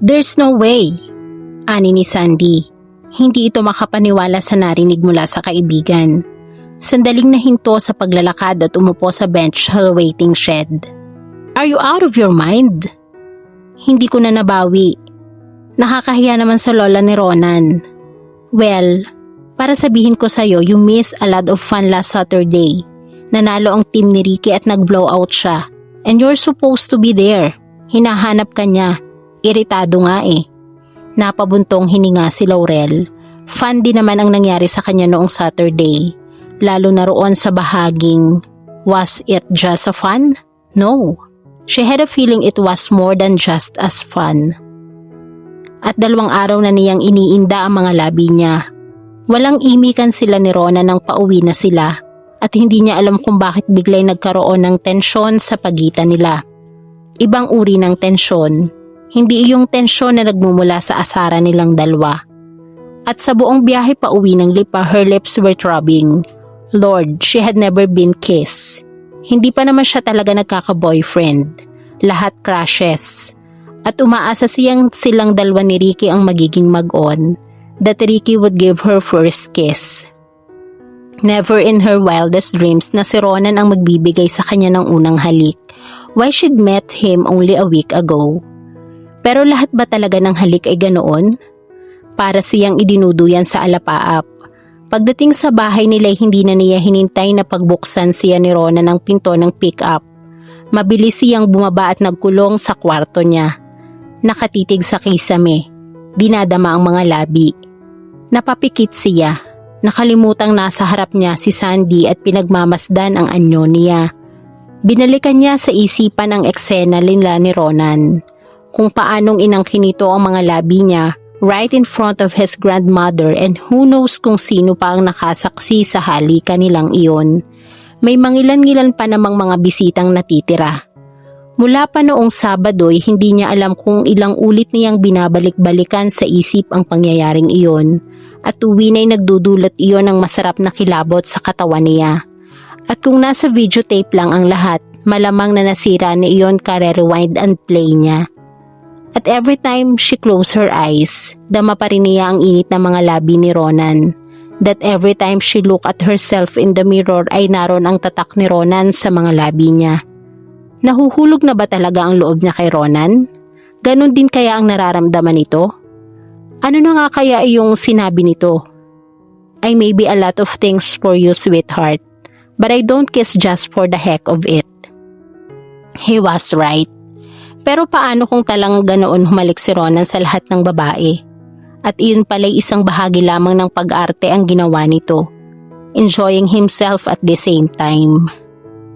There's no way, ani ni Sandy. Hindi ito makapaniwala sa narinig mula sa kaibigan. Sandaling nahinto sa paglalakad at umupo sa bench sa waiting shed. Are you out of your mind? Hindi ko na nabawi. Nakakahiya naman sa lola ni Ronan. Well, para sabihin ko sa'yo, you missed a lot of fun last Saturday. Nanalo ang team ni Ricky at nag-blowout siya. And you're supposed to be there. Hinahanap ka niya. Iritado nga eh. Napabuntong hininga si Laurel. Fun din naman ang nangyari sa kanya noong Saturday. Lalo na roon sa bahaging, was it just a fun? No. She had a feeling it was more than just as fun. At 2 araw na niyang iniinda ang mga labi niya. Walang imikan sila ni Rona nang pauwi na sila. At hindi niya alam kung bakit biglay nagkaroon ng tensyon sa pagitan nila. Ibang uri ng tensyon, hindi iyong tensyon na nagmumula sa asara nilang dalawa. At sa buong biyahe pa uwi ng Lipa, her lips were throbbing. Lord, she had never been kissed. Hindi pa naman siya talaga nagkaka-boyfriend. Lahat crushes. At umaasa silang dalawa ni Ricky ang magiging mag-on, that Ricky would give her first kiss. Never in her wildest dreams na si Ronan ang magbibigay sa kanya ng unang halik. Why she'd met him only a week ago. Pero lahat ba talaga ng halik ay ganoon? Para siyang idinuduyan sa alapaap. Pagdating sa bahay nila hindi na niya hinintay na pagbuksan siya ni Ronan ng pinto ng pick-up. Mabilis siyang bumaba at nagkulong sa kwarto niya. Nakatitig sa kisame. Dinadama ang mga labi. Napapikit siya. Nakalimutang nasa harap niya si Sandy at pinagmamasdan ang anyo niya. Binalikan niya sa isipan ang eksena nila ni Ronan. Kung paanong inangkin nito ang mga labi niya right in front of his grandmother and who knows kung sino pa ang nakasaksi sa halikan nilang iyon. May mangilan-ngilan pa namang mga bisitang natitira. Mula pa noong Sabado'y hindi niya alam kung ilang ulit niyang binabalik-balikan sa isip ang pangyayaring iyon. At tuwin ay nagdudulot iyon ng masarap na kilabot sa katawan niya. At kung nasa videotape lang ang lahat, malamang na nasira na iyon kare-rewind and play niya. At every time she closed her eyes, dama pa rin niya ang init ng mga labi ni Ronan. That every time she looked at herself in the mirror ay naroon ang tatak ni Ronan sa mga labi niya. Nahuhulog na ba talaga ang loob niya kay Ronan? Ganon din kaya ang nararamdaman nito? Ano na nga kaya yung sinabi nito? I may be a lot of things for you, sweetheart, but I don't kiss just for the heck of it. He was right. Pero paano kung talang ganoon humalik si Ronan sa lahat ng babae? At iyon pala'y isang bahagi lamang ng pag-arte ang ginawa nito. Enjoying himself at the same time.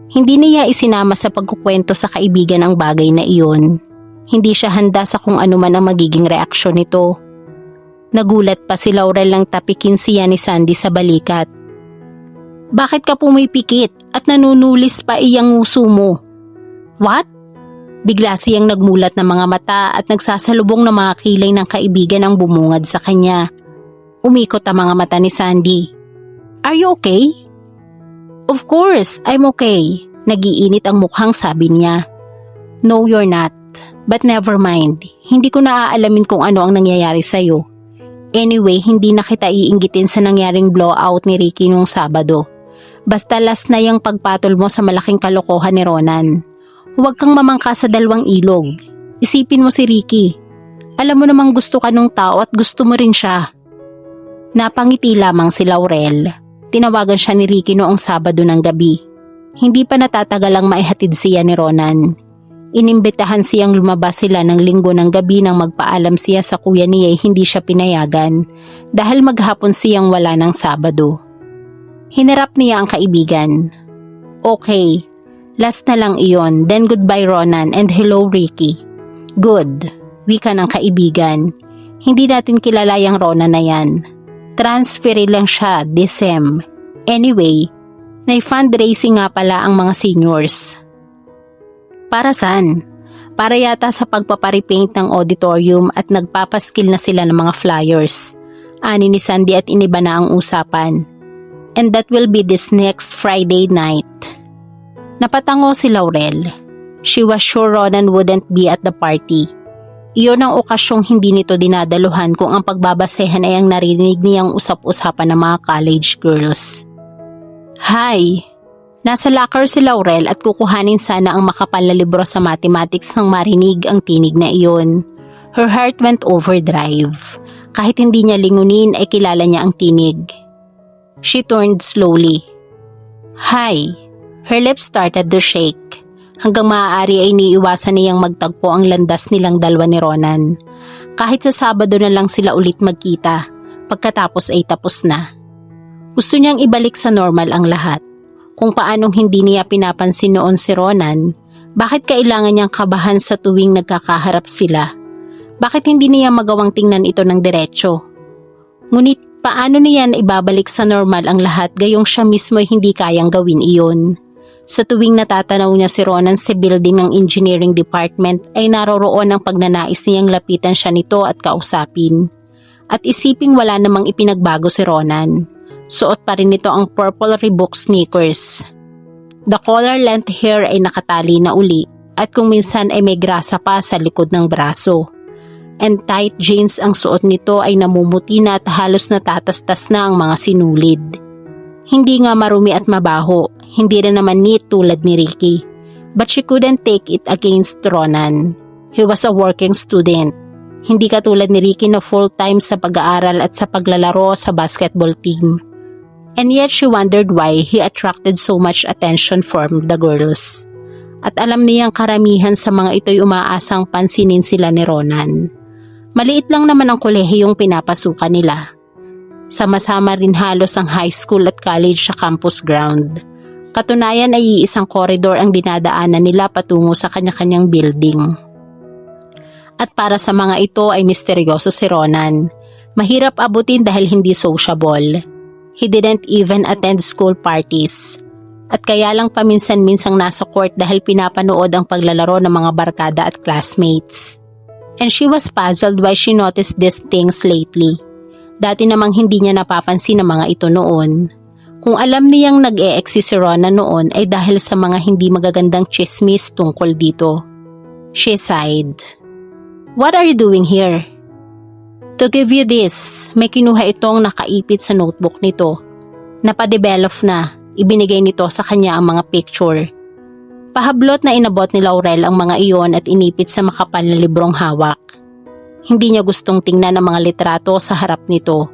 Hindi niya isinama sa pagkukwento sa kaibigan ang bagay na iyon. Hindi siya handa sa kung ano man ang magiging reaksyon nito. Nagulat pa si Laurel lang tapikin siya ni Sandy sa balikat. Bakit ka pumipikit at nanunulis pa iyang nguso mo? What? Bigla siyang nagmulat ng mga mata at nagsasalubong ng mga kilay ng kaibigan ang bumungad sa kanya. Umikot ang mga mata ni Sandy. Are you okay? Of course, I'm okay. Nagiinit ang mukhang sabi niya. No, you're not. But never mind. Hindi ko naaalamin kung ano ang nangyayari sa'yo. Anyway, hindi na kita iinggitin sa nangyaring blowout ni Ricky noong Sabado. Basta last na yung pagpatol mo sa malaking kalokohan ni Ronan. Huwag kang mamangka sa 2 ilog. Isipin mo si Ricky. Alam mo namang gusto ka nung tao at gusto mo rin siya. Napangiti lamang si Laurel. Tinawagan siya ni Ricky noong Sabado ng gabi. Hindi pa natatagalang maihatid siya ni Ronan. Inimbitahan siyang lumabas sila ng Linggo ng gabi nang magpaalam siya sa kuya niya hindi siya pinayagan dahil maghapon siyang wala ng Sabado. Hinarap niya ang kaibigan. Okay, last na lang iyon, then goodbye Ronan and hello Ricky. Good, wika ng kaibigan. Hindi natin kilala yung Ronan na yan. Transferi lang siya, Decem. Anyway, may-fundraising nga pala ang mga seniors. Para saan? Para yata sa pagpaparipaint ng auditorium at nagpapaskil na sila ng mga flyers. Ani ni Sandy at iniba na ang usapan. And that will be this next Friday night. Napatango si Laurel. She was sure Ronan wouldn't be at the party. Iyon ang okasyong hindi nito dinadaluhan kung ang pagbabasehan ay ang narinig niyang usap-usapan ng mga college girls. Hi! Nasa locker si Laurel at kukuhanin sana ang makapal na libro sa mathematics nang marinig ang tinig na iyon. Her heart went overdrive. Kahit hindi niya lingunin ay kilala niya ang tinig. She turned slowly. Hi! Her lips started to shake. Hanggang maaari ay niiwasan niyang magtagpo ang landas nilang dalawa ni Ronan. Kahit sa Sabado na lang sila ulit magkita, pagkatapos ay tapos na. Gusto niyang ibalik sa normal ang lahat. Kung paanong hindi niya pinapansin noon si Ronan, bakit kailangan niyang kabahan sa tuwing nagkakaharap sila? Bakit hindi niya magawang tingnan ito ng diretsyo? Ngunit paano niya ibabalik sa normal ang lahat gayong siya mismo ay hindi kayang gawin iyon? Sa tuwing natatanaw niya si Ronan sa building ng engineering department ay naroroon ang pagnanais niyang lapitan siya nito at kausapin. At isiping wala namang ipinagbago si Ronan. Suot pa rin nito ang purple Reebok sneakers. The collar-length hair ay nakatali na uli at kung minsan ay may grasa pa sa likod ng braso. And tight jeans ang suot nito ay namumuti na at halos natatastas na ang mga sinulid. Hindi nga marumi at mabaho, hindi rin naman neat tulad ni Ricky. But she couldn't take it against Ronan. He was a working student. Hindi katulad ni Ricky na full-time sa pag-aaral at sa paglalaro sa basketball team. And yet she wondered why he attracted so much attention from the girls. At alam niyang karamihan sa mga ito'y umaasang pansinin sila ni Ronan. Maliit lang naman ang kolehiyong pinapasukan nila. Sama-sama rin halos ang high school at college sa campus ground. Katunayan ay iisang koridor ang dinadaanan nila patungo sa kanya-kanyang building. At para sa mga ito ay misteryoso si Ronan. Mahirap abutin dahil hindi sociable. He didn't even attend school parties. At kaya lang paminsan-minsang nasa court dahil pinapanood ang paglalaro ng mga barkada at classmates. And she was puzzled why she noticed these things lately. Dati namang hindi niya napapansin ang mga ito noon. Kung alam niyang nag-e-exist si Ronan noon ay dahil sa mga hindi magagandang chismis tungkol dito. She sighed. What are you doing here? To give you this, may kinuha itong nakaipit sa notebook nito. Napadevelop na, ibinigay nito sa kanya ang mga picture. Pahablot na inabot ni Laurel ang mga iyon at inipit sa makapal na librong hawak. Hindi niya gustong tingnan ang mga litrato sa harap nito.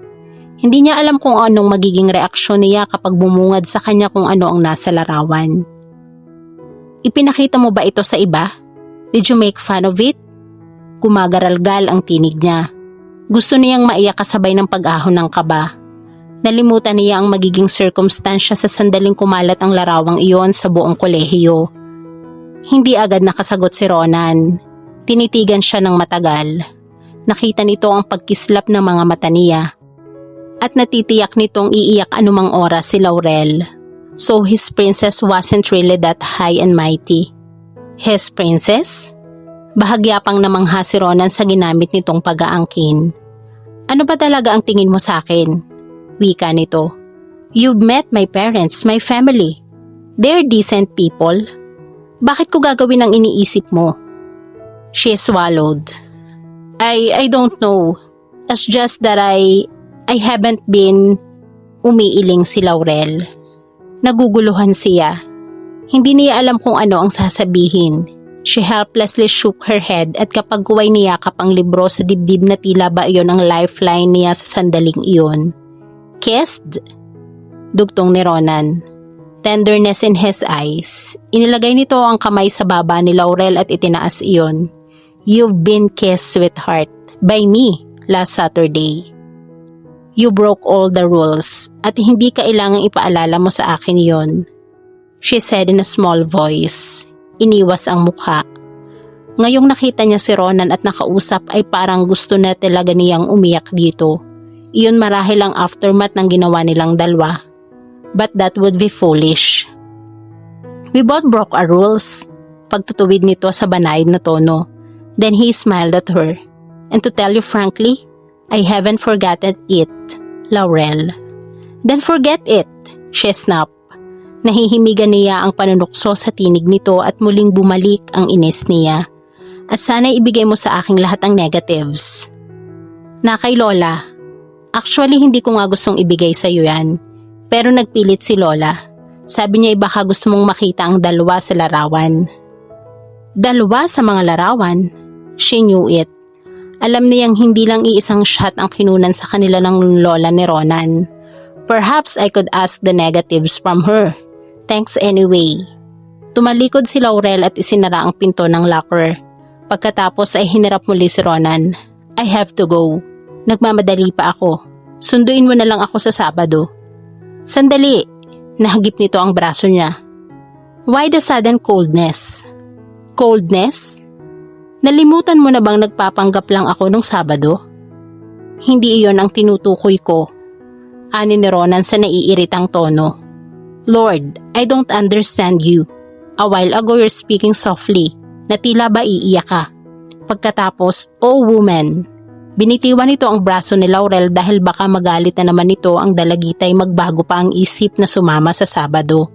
Hindi niya alam kung anong magiging reaksyon niya kapag bumungad sa kanya kung ano ang nasa larawan. Ipinakita mo ba ito sa iba? Did you make fun of it? Gumagaralgal ang tinig niya. Gusto niyang maiyak kasabay ng pag-ahon ng kaba. Nalimutan niya ang magiging circumstansya sa sandaling kumalat ang larawang iyon sa buong kolehiyo. Hindi agad nakasagot si Ronan. Tinitigan siya ng matagal. Nakita nito ang pagkislap ng mga mata niya. At natitiyak nitong iiyak anumang oras si Laurel. So his princess wasn't really that high and mighty. His princess? Bahagya pang namangha si Ronan sa ginamit nitong pag-aangkin. Ano ba talaga ang tingin mo sa akin? Wika nito. You've met my parents, my family. They're decent people. Bakit ko gagawin ang iniisip mo? She swallowed. I don't know. It's just that I haven't been umiiling si Laurel. Naguguluhan siya. Hindi niya alam kung ano ang sasabihin. She helplessly shook her head at kapag huway niyakap ang libro sa dibdib na tila ba iyon ang lifeline niya sa sandaling iyon. Kissed? Dugtong ni Ronan. Tenderness in his eyes. Inilagay nito ang kamay sa baba ni Laurel at itinaas iyon. You've been kissed, sweetheart, by me last Saturday. You broke all the rules at hindi kailangang ipaalala mo sa akin yon. She said in a small voice. Iniwas ang mukha. Ngayong nakita niya si Ronan at nakausap ay parang gusto na talaga niyang umiyak dito. Iyon marahil ang aftermath ng ginawa nilang dalawa. But that would be foolish. We both broke our rules. Pagtutuwid nito sa banayad na tono. Then he smiled at her. And to tell you frankly, I haven't forgotten it, Laurel. Then forget it, she snapped. Nahihimigan niya ang panunukso sa tinig nito at muling bumalik ang inis niya. At sana ibigay mo sa aking lahat ng negatives. Na kay Lola, actually hindi ko nga gustong ibigay sa iyo yan. Pero nagpilit si Lola. Sabi niya baka gusto mong makita ang dalawa sa larawan. Dalawa sa mga larawan? She knew it. Alam niyang hindi lang iisang shot ang kinunan sa kanila ng lola ni Ronan. Perhaps I could ask the negatives from her. Thanks anyway. Tumalikod si Laurel at isinara ang pinto ng locker. Pagkatapos ay hinirap muli si Ronan. I have to go. Nagmamadali pa ako. Sunduin mo na lang ako sa Sabado. Sandali. Nahagip nito ang braso niya. Why the sudden coldness? Coldness? Nalimutan mo na bang nagpapanggap lang ako nung Sabado? Hindi iyon ang tinutukoy ko. Ani ni Ronan sa naiiritang tono. Lord, I don't understand you. A while ago you're speaking softly, na tila ba iiyak ka. Pagkatapos, oh woman. Binitiwan nito ang braso ni Laurel dahil baka magalit na naman ito ang dalagitay magbago pa ang isip na sumama sa Sabado.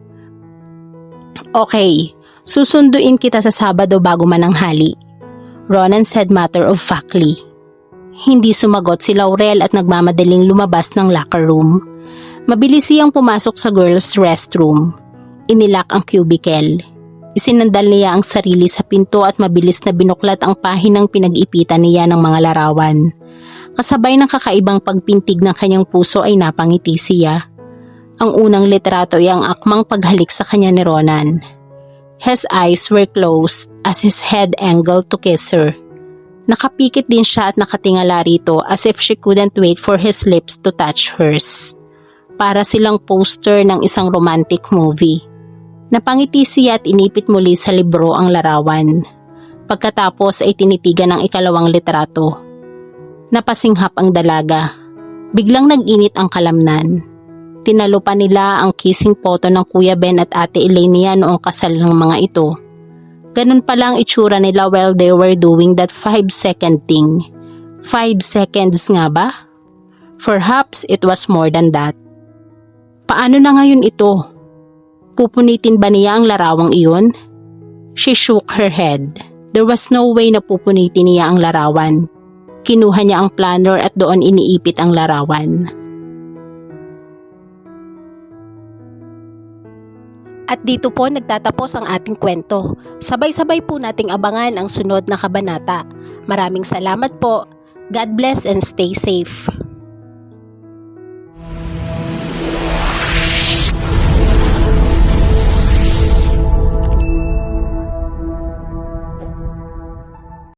Okay, susunduin kita sa Sabado bago mananghali. Ronan said matter-of-factly. Hindi sumagot si Laurel at nagmamadaling lumabas ng locker room. Mabilis siyang pumasok sa girls' restroom. Inilak ang cubicle. Isinandal niya ang sarili sa pinto at mabilis na binuklat ang pahinang pinag-ipitan niya ng mga larawan. Kasabay ng kakaibang pagpintig ng kanyang puso ay napangiti siya. Ang unang litrato ay ang akmang paghalik sa kanya ni Ronan. His eyes were closed as his head angled to kiss her. Nakapikit din siya at nakatingala rito as if she couldn't wait for his lips to touch hers. Para silang poster ng isang romantic movie. Napangiti siya at inipit muli sa libro ang larawan. Pagkatapos ay tinitigan ang ikalawang litrato. Napasinghap ang dalaga. Biglang nag-init ang kalamnan. Tinalo pa nila ang kissing photo ng Kuya Ben at Ate Elenia noong kasal ng mga ito. Ganun pala ang itsura nila while they were doing that 5-second thing. 5 seconds nga ba? Perhaps it was more than that. Paano na ngayon ito? Pupunitin ba niya ang larawang iyon? She shook her head. There was no way na pupunitin niya ang larawan. Kinuha niya ang planner at doon iniipit ang larawan. At dito po nagtatapos ang ating kwento. Sabay-sabay po nating abangan ang sunod na kabanata. Maraming salamat po. God bless and stay safe.